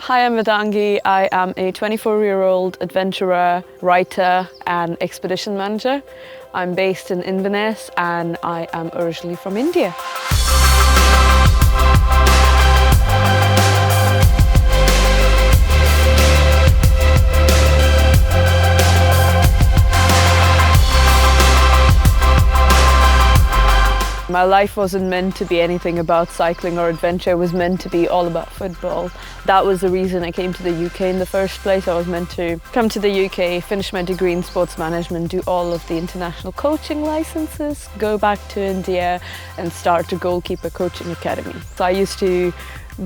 Hi, I'm Vedangi. I am a 24-year-old adventurer, writer and expedition manager. I'm based in Inverness and I am originally from India. My life wasn't meant to be anything about cycling or adventure. It was meant to be all about football. That was the reason I came to the UK in the first place. I was meant to come to the UK, finish my degree in sports management, do all of the international coaching licenses, go back to India and start a goalkeeper coaching academy. So I used to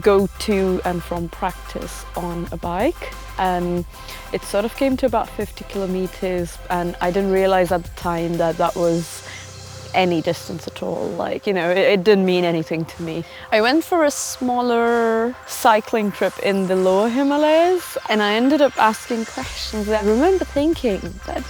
go to and from practice on a bike, and it sort of came to about 50 kilometers, and I didn't realize at the time that that was any distance at all. Like, you know, it didn't mean anything to me. I went for a smaller cycling trip in the lower Himalayas and I ended up asking questions. I remember thinking that,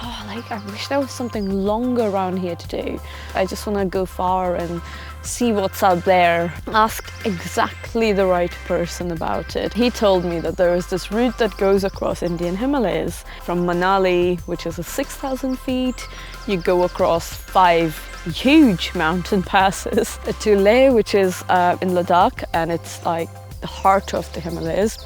I wish there was something longer around here to do. I just want to go far and see what's out there. Ask exactly the right person about it. He told me that there is this route that goes across Indian Himalayas. From Manali, which is 6,000 feet, you go across 5 huge mountain passes to Leh, which is in Ladakh, and it's like the heart of the Himalayas.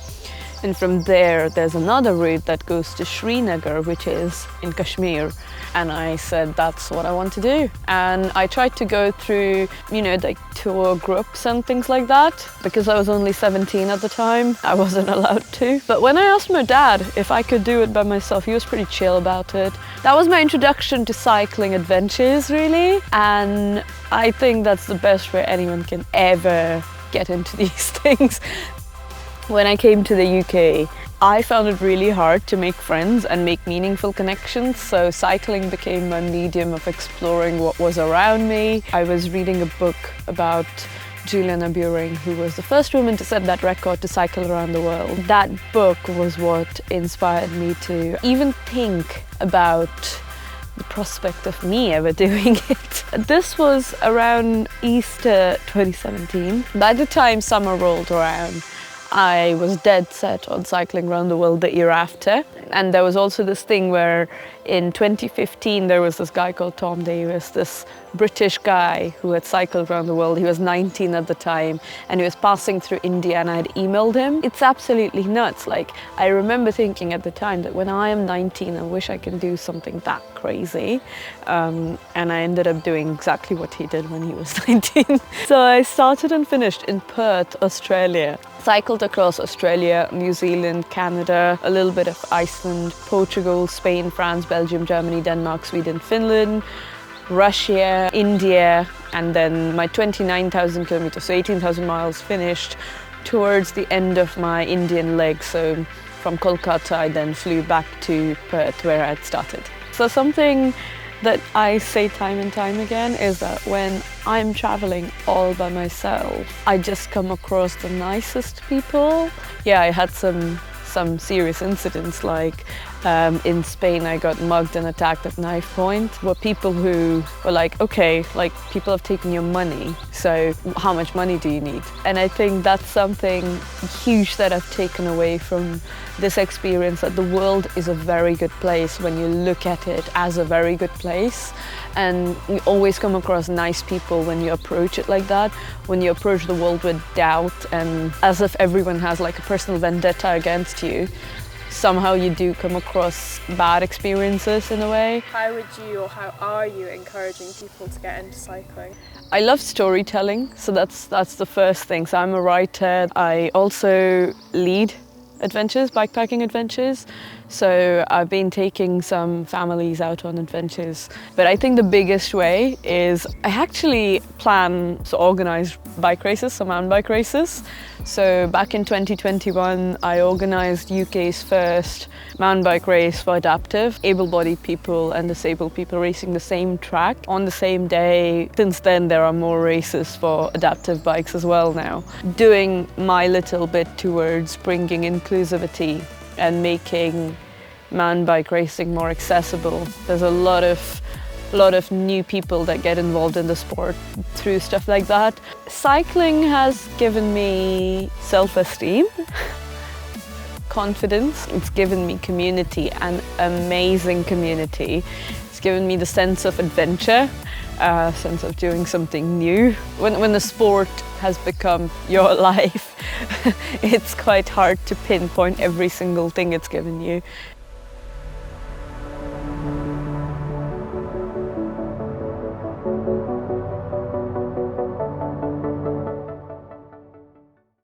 And from there, there's another route that goes to Srinagar, which is in Kashmir. And I said, that's what I want to do. And I tried to go through, like tour groups and things like that. Because I was only 17 at the time, I wasn't allowed to. But when I asked my dad if I could do it by myself, he was pretty chill about it. That was my introduction to cycling adventures, really. And I think that's the best way anyone can ever get into these things. When I came to the UK, I found it really hard to make friends and make meaningful connections, so cycling became my medium of exploring what was around me. I was reading a book about Juliana Buring, who was the first woman to set that record to cycle around the world. That book was what inspired me to even think about the prospect of me ever doing it. This was around Easter 2017. By the time summer rolled around, I was dead set on cycling around the world the year after. And there was also this thing where in 2015 there was this guy called Tom Davis, this British guy who had cycled around the world. He was 19 at the time and he was passing through India and I had emailed him. It's absolutely nuts. Like, I remember thinking at the time that when I am 19, I wish I can do something that crazy. And I ended up doing exactly what he did when he was 19. So I started and finished in Perth, Australia. Cycled across Australia, New Zealand, Canada, a little bit of Iceland, Portugal, Spain, France, Belgium, Germany, Denmark, Sweden, Finland, Russia, India, and then my 29,000 kilometers, so 18,000 miles finished towards the end of my Indian leg. So from Kolkata, I then flew back to Perth where I had started. So something that I say time and time again is that when I'm traveling all by myself, I just come across the nicest people. Yeah, I had some serious incidents, like in Spain I got mugged and attacked at knife point, were people who were like, okay, like people have taken your money, so how much money do you need? And I think that's something huge that I've taken away from this experience, that the world is a very good place when you look at it as a very good place. And you always come across nice people when you approach it like that, when you approach the world with doubt and as if everyone has like a personal vendetta against you. Somehow you do come across bad experiences in a way. How would you, or how are you encouraging people to get into cycling? I love storytelling, so that's the first thing. So I'm a writer. I also lead adventures, bikepacking adventures. So I've been taking some families out on adventures. But I think the biggest way is I actually plan to organize bike races, some mountain bike races. So back in 2021, I organized UK's first mountain bike race for adaptive, able-bodied people and disabled people racing the same track on the same day. Since then, there are more races for adaptive bikes as well now. Doing my little bit towards bringing inclusivity and making mountain bike racing more accessible. There's a lot of new people that get involved in the sport through stuff like that. Cycling has given me self-esteem confidence. It's given me community, an amazing community. It's given me the sense of adventure, sense of doing something new. When the sport has become your life, it's quite hard to pinpoint every single thing it's given you.